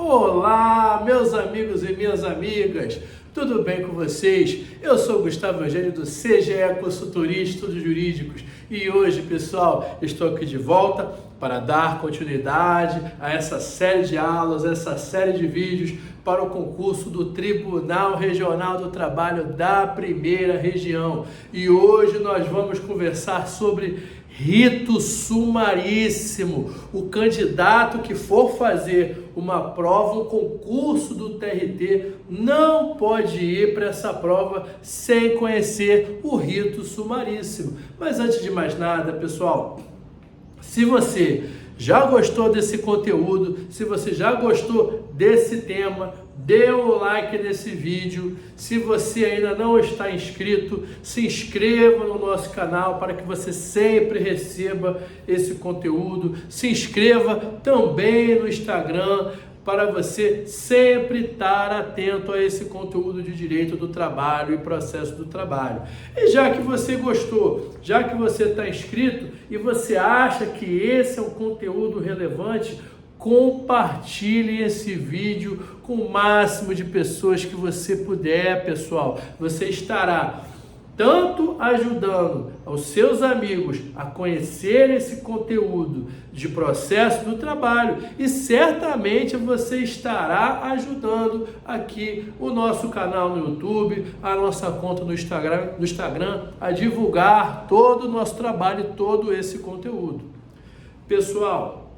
Olá, meus amigos e minhas amigas, tudo bem com vocês? Eu sou Gustavo Eugênio do CGE Consultoria e Estudos Jurídicos e hoje, pessoal, estou aqui de volta para dar continuidade a essa série de aulas, essa série de vídeos para o concurso do Tribunal Regional do Trabalho da Primeira Região. E hoje nós vamos conversar sobre rito sumaríssimo. O candidato que for fazer uma prova, um concurso do TRT, não pode ir para essa prova sem conhecer o rito sumaríssimo. Mas antes de mais nada, pessoal, se você já gostou desse conteúdo, se você já gostou desse tema, dê um like nesse vídeo. Se você ainda não está inscrito, se inscreva no nosso canal para que você sempre receba esse conteúdo. Se inscreva também no Instagram para você sempre estar atento a esse conteúdo de direito do trabalho e processo do trabalho. E já que você gostou, já que você está inscrito e você acha que esse é um conteúdo relevante, compartilhe esse vídeo com o máximo de pessoas que você puder, pessoal. Você estará tanto ajudando os seus amigos a conhecer esse conteúdo de processo do trabalho e certamente você estará ajudando aqui o nosso canal no YouTube, a nossa conta no Instagram a divulgar todo o nosso trabalho e todo esse conteúdo. Pessoal,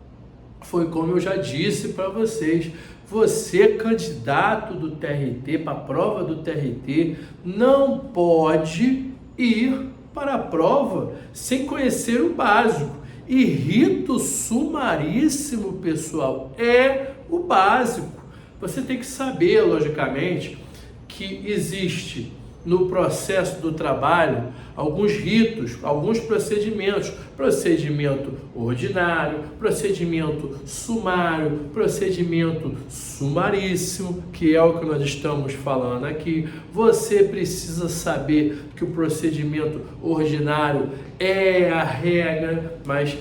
foi como eu já disse para vocês, você, candidato do TRT, para a prova do TRT, não pode ir para a prova sem conhecer o básico. E rito sumaríssimo, pessoal, é o básico. Você tem que saber, logicamente, que existe no processo do trabalho alguns ritos, alguns procedimentos, procedimento ordinário, procedimento sumário, procedimento sumaríssimo, que é o que nós estamos falando aqui. Você precisa saber que o procedimento ordinário é a regra, mas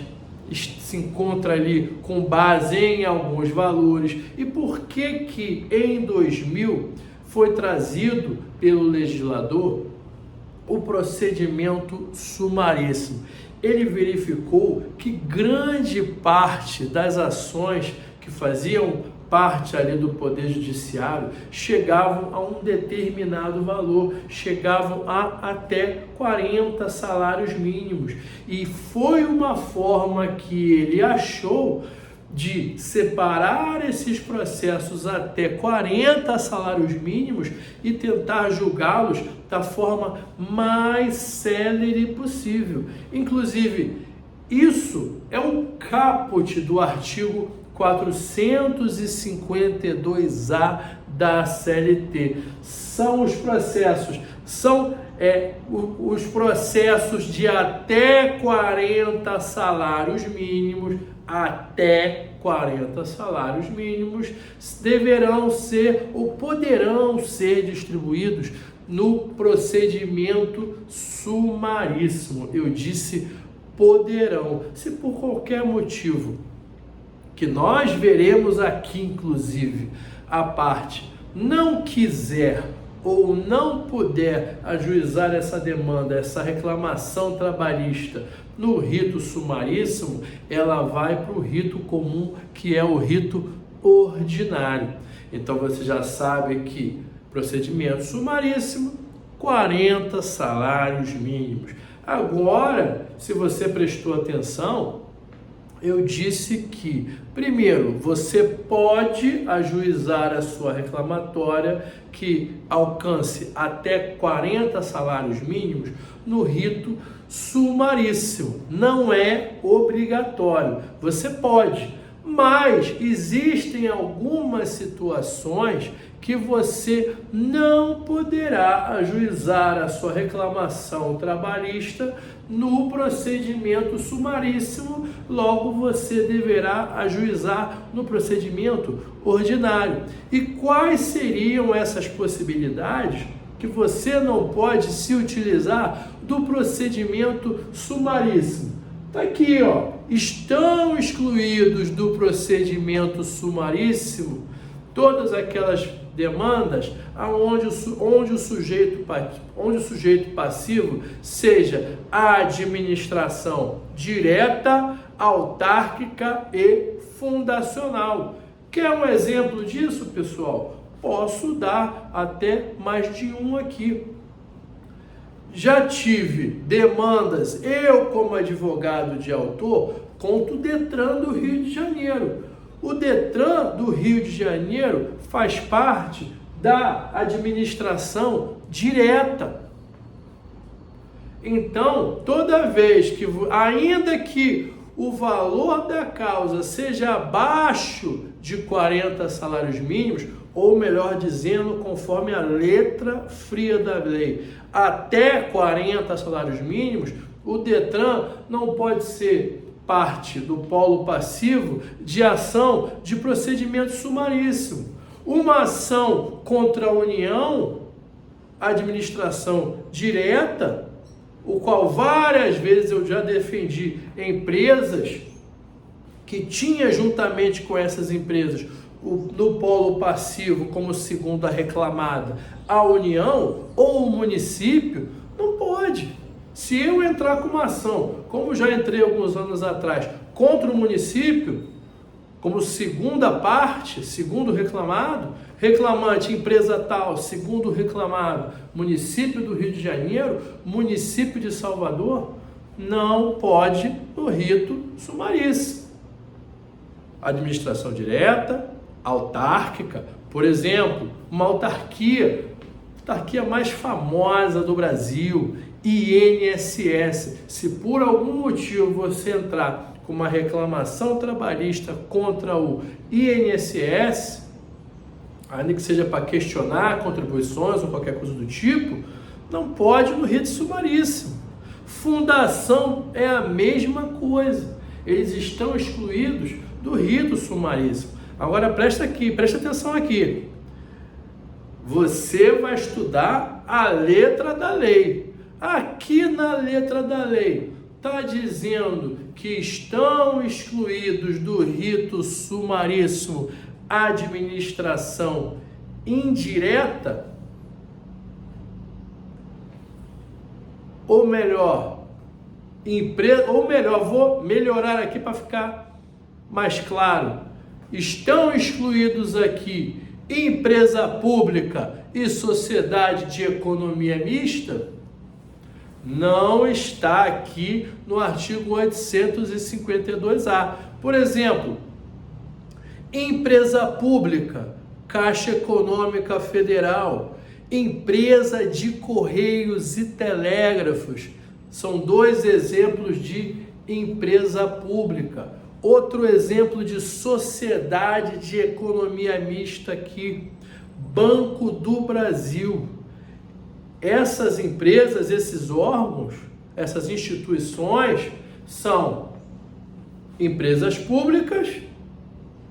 se encontra ali com base em alguns valores. E por que em 2000 foi trazido pelo legislador o procedimento sumaríssimo? Ele verificou que grande parte das ações que faziam parte ali do Poder Judiciário chegavam a um determinado valor, chegavam a até 40 salários mínimos. E foi uma forma que ele achou de separar esses processos até 40 salários mínimos e tentar julgá-los da forma mais célere possível. Inclusive, isso é um caput do artigo 452A da CLT. São os processos, os processos de até 40 salários mínimos, até 40 salários mínimos, deverão ser ou poderão ser distribuídos no procedimento sumaríssimo. Eu disse poderão. Se por qualquer motivo, que nós veremos aqui inclusive, a parte não quiser ou não puder ajuizar essa demanda, essa reclamação trabalhista no rito sumaríssimo, ela vai para o rito comum, que é o rito ordinário. Então você já sabe que procedimento sumaríssimo, 40 salários mínimos. Agora, se você prestou atenção, eu disse que, primeiro, você pode ajuizar a sua reclamatória que alcance até 40 salários mínimos no rito sumaríssimo. Não é obrigatório. Você pode, mas existem algumas situações que você não poderá ajuizar a sua reclamação trabalhista no procedimento sumaríssimo, logo você deverá ajuizar no procedimento ordinário. E quais seriam essas possibilidades que você não pode se utilizar do procedimento sumaríssimo? Está aqui, ó. Estão excluídos do procedimento sumaríssimo todas aquelas demandas onde o sujeito passivo seja a administração direta, autárquica e fundacional. Quer um exemplo disso, pessoal? Posso dar até mais de um aqui. Já tive demandas, eu como advogado de autor, contra o Detran do Rio de Janeiro. O Detran do Rio de Janeiro faz parte da administração direta. Então, toda vez que, ainda que o valor da causa seja abaixo de 40 salários mínimos, ou melhor dizendo, conforme a letra fria da lei, até 40 salários mínimos, o Detran não pode ser parte do polo passivo de ação de procedimento sumaríssimo. Uma ação contra a União, administração direta, o qual várias vezes eu já defendi empresas que tinha juntamente com essas empresas no polo passivo como segunda reclamada a União ou o município, não pode. Se eu entrar com uma ação, como já entrei alguns anos atrás, contra o município, como segunda parte, segundo reclamado, reclamante empresa tal, segundo reclamado, município do Rio de Janeiro, município de Salvador, não pode no rito sumaríssimo. Administração direta, autárquica, por exemplo, uma autarquia mais famosa do Brasil, INSS. Se por algum motivo você entrar com uma reclamação trabalhista contra o INSS, ainda que seja para questionar contribuições ou qualquer coisa do tipo, não pode no rito sumaríssimo. Fundação é a mesma coisa. Eles estão excluídos do rito sumaríssimo. Agora presta atenção aqui. Você vai estudar a letra da lei. Aqui na letra da lei está dizendo que estão excluídos do rito sumaríssimo administração indireta, ou melhor, vou melhorar aqui para ficar mais claro. Estão excluídos aqui empresa pública e sociedade de economia mista? Não está aqui no artigo 852A. Por exemplo, empresa pública, Caixa Econômica Federal, empresa de Correios e Telégrafos, são dois exemplos de empresa pública. Outro exemplo de sociedade de economia mista aqui, Banco do Brasil. Essas empresas, esses órgãos, essas instituições são empresas públicas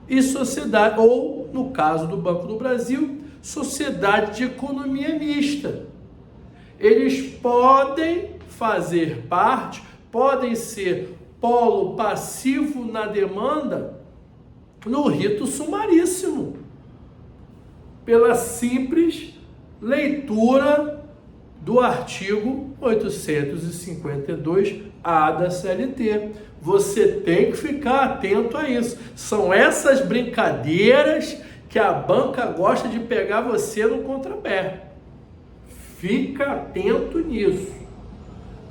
e sociedade, ou no caso do Banco do Brasil, sociedade de economia mista. Eles podem fazer parte, podem ser polo passivo na demanda no rito sumaríssimo, pela simples leitura do artigo 852-A da CLT. Você tem que ficar atento a isso. São essas brincadeiras que a banca gosta de pegar você no contrapé. Fica atento nisso.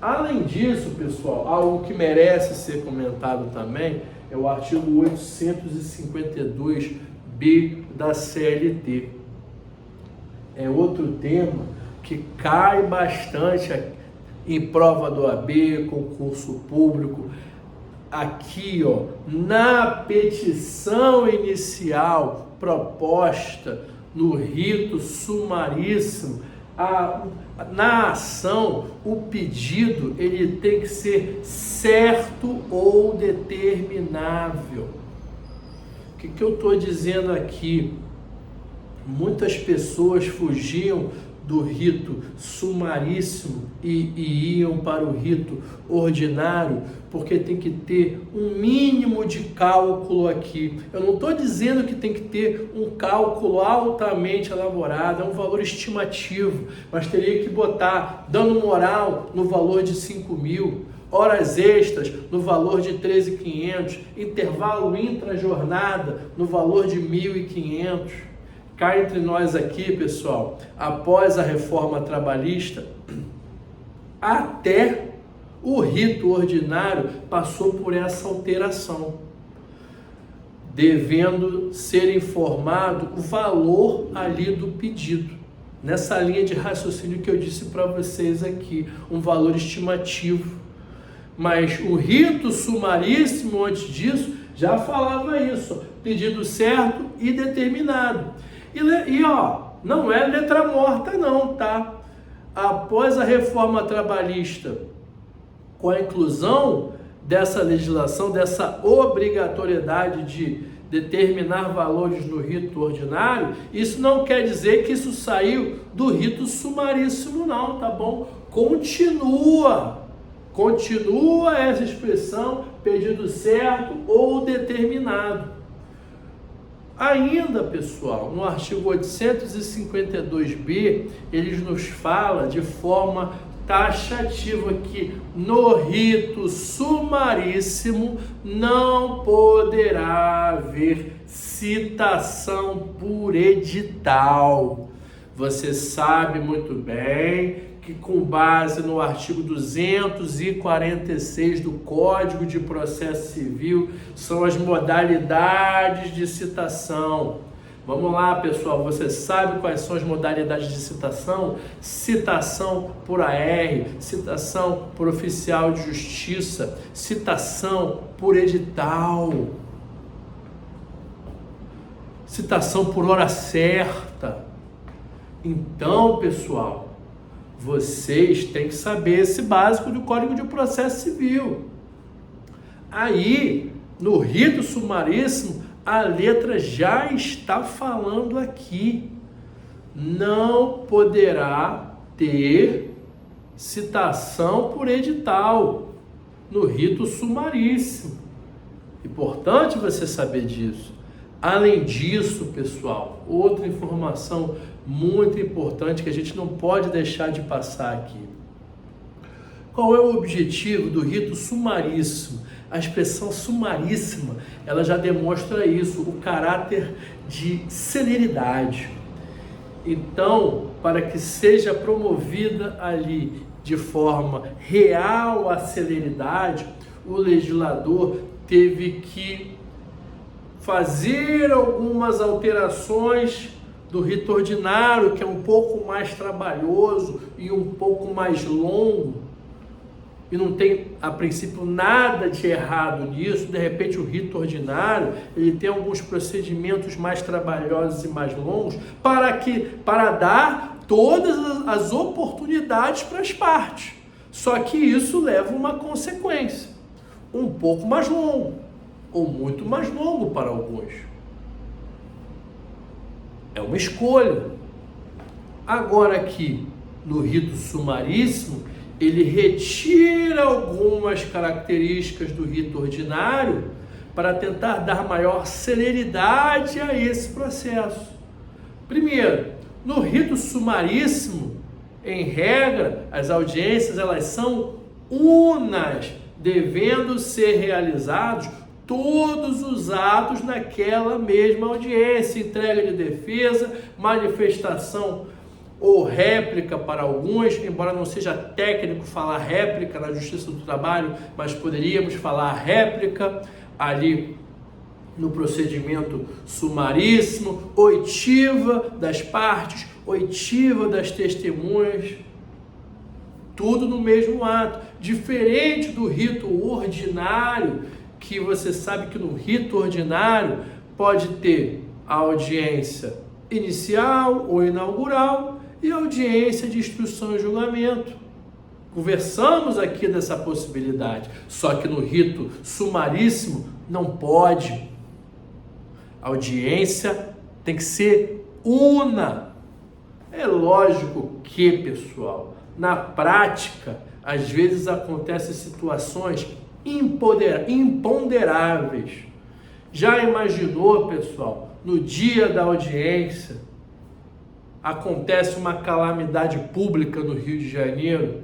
Além disso, pessoal, algo que merece ser comentado também é o artigo 852-B da CLT. É outro tema que cai bastante em prova do OAB, concurso público. Aqui, ó, na petição inicial proposta no rito sumaríssimo, na ação, o pedido ele tem que ser certo ou determinável. O que eu estou dizendo aqui? Muitas pessoas fugiam do rito sumaríssimo e iam para o rito ordinário, porque tem que ter um mínimo de cálculo aqui. Eu não estou dizendo que tem que ter um cálculo altamente elaborado, é um valor estimativo, mas teria que botar dano moral no valor de 5.000, horas extras no valor de 13.500, intervalo intra-jornada no valor de 1.500. Cá entre nós aqui, pessoal, após a reforma trabalhista, até o rito ordinário passou por essa alteração, devendo ser informado o valor ali do pedido. Nessa linha de raciocínio que eu disse para vocês aqui, um valor estimativo. Mas o rito sumaríssimo, antes disso, já falava isso, pedido certo e determinado. E não é letra morta não, tá? Após a reforma trabalhista, com a inclusão dessa legislação, dessa obrigatoriedade de determinar valores no rito ordinário, isso não quer dizer que isso saiu do rito sumaríssimo não, tá bom? Continua essa expressão, pedido certo ou determinado. Ainda, pessoal, no artigo 852b, eles nos fala de forma taxativa que no rito sumaríssimo não poderá haver citação por edital. Você sabe muito bem que, com base no artigo 246 do Código de Processo Civil, são as modalidades de citação. Vamos lá, pessoal, você sabe quais são as modalidades de citação? Citação por AR, citação por oficial de justiça, citação por edital, citação por hora certa. Então, pessoal, vocês têm que saber esse básico do Código de Processo Civil. Aí, no rito sumaríssimo, a letra já está falando aqui. Não poderá ter citação por edital no rito sumaríssimo. Importante você saber disso. Além disso, pessoal, outra informação muito importante que a gente não pode deixar de passar aqui. Qual é o objetivo do rito sumaríssimo? A expressão sumaríssima, ela já demonstra isso, o caráter de celeridade. Então, para que seja promovida ali de forma real a celeridade, o legislador teve que fazer algumas alterações do rito ordinário, que é um pouco mais trabalhoso e um pouco mais longo, e não tem, a princípio, nada de errado nisso. De repente, o rito ordinário, ele tem alguns procedimentos mais trabalhosos e mais longos, para dar todas as oportunidades para as partes. Só que isso leva uma consequência, um pouco mais longo, ou muito mais longo para alguns. É uma escolha. Agora aqui, no rito sumaríssimo, ele retira algumas características do rito ordinário para tentar dar maior celeridade a esse processo. Primeiro, no rito sumaríssimo, em regra, as audiências elas são unas, devendo ser realizados todos os atos naquela mesma audiência, entrega de defesa, manifestação ou réplica para alguns, embora não seja técnico falar réplica na Justiça do Trabalho, mas poderíamos falar réplica ali no procedimento sumaríssimo, oitiva das partes, oitiva das testemunhas, tudo no mesmo ato, diferente do rito ordinário, que você sabe que no rito ordinário pode ter a audiência inicial ou inaugural e audiência de instrução e julgamento. Conversamos aqui dessa possibilidade, só que no rito sumaríssimo não pode. A audiência tem que ser una. É lógico que, pessoal, na prática, às vezes acontecem situações imponderáveis. Já imaginou, pessoal, no dia da audiência, acontece uma calamidade pública no Rio de Janeiro?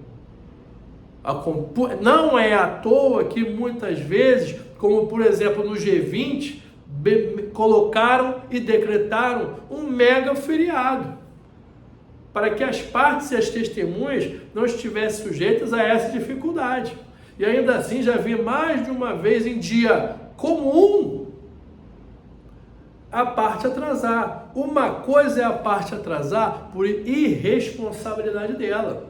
Não é à toa que muitas vezes, como por exemplo no G20, colocaram e decretaram um mega feriado, para que as partes e as testemunhas não estivessem sujeitas a essa dificuldade. E ainda assim já vi mais de uma vez em dia comum a parte atrasar. Uma coisa é a parte atrasar por irresponsabilidade dela.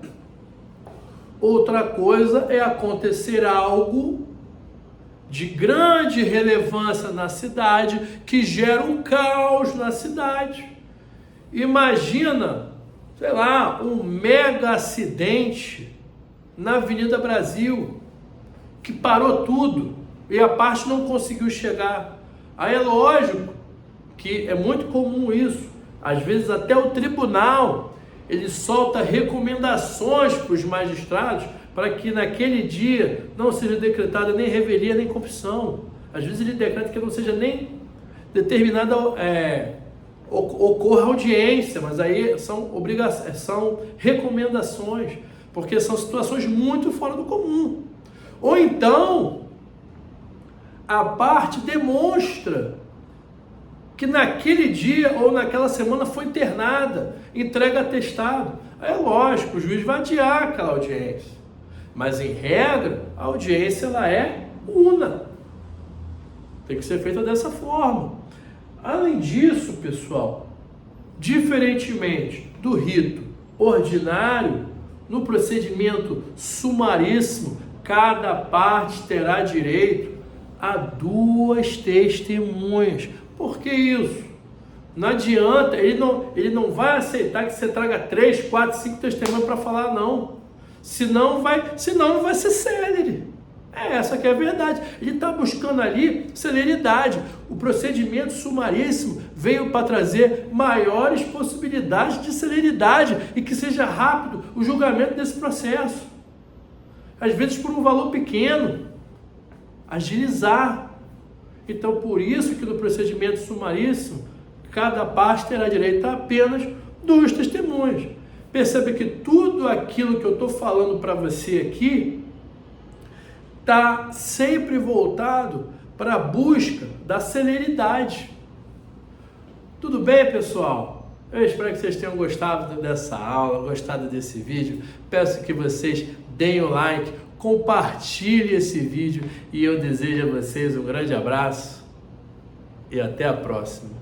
Outra coisa é acontecer algo de grande relevância na cidade que gera um caos na cidade. Imagina, sei lá, um mega acidente na Avenida Brasil, que parou tudo e a parte não conseguiu chegar. Aí é lógico que é muito comum isso. Às vezes até o tribunal, ele solta recomendações para os magistrados para que naquele dia não seja decretada nem revelia nem confissão. Às vezes ele decreta que não seja nem determinada, ocorra audiência, mas aí são recomendações, porque são situações muito fora do comum. Ou então, a parte demonstra que naquele dia ou naquela semana foi internada, entrega atestado. É lógico, o juiz vai adiar aquela audiência. Mas, em regra, a audiência ela é una. Tem que ser feita dessa forma. Além disso, pessoal, diferentemente do rito ordinário, no procedimento sumaríssimo, cada parte terá direito a 2 testemunhas. Por que isso? Não adianta, ele não vai aceitar que você traga 3, 4, 5 testemunhas para falar, não. Senão não vai ser célere. Essa que é a verdade. Ele está buscando ali celeridade. O procedimento sumaríssimo veio para trazer maiores possibilidades de celeridade e que seja rápido o julgamento desse processo. Às vezes por um valor pequeno, agilizar. Então, por isso que no procedimento sumaríssimo, cada parte terá direito a apenas 2 testemunhas. Perceba que tudo aquilo que eu estou falando para você aqui está sempre voltado para a busca da celeridade. Tudo bem, pessoal? Eu espero que vocês tenham gostado dessa aula, gostado desse vídeo. Peço que vocês deem o like, compartilhe esse vídeo e eu desejo a vocês um grande abraço e até a próxima.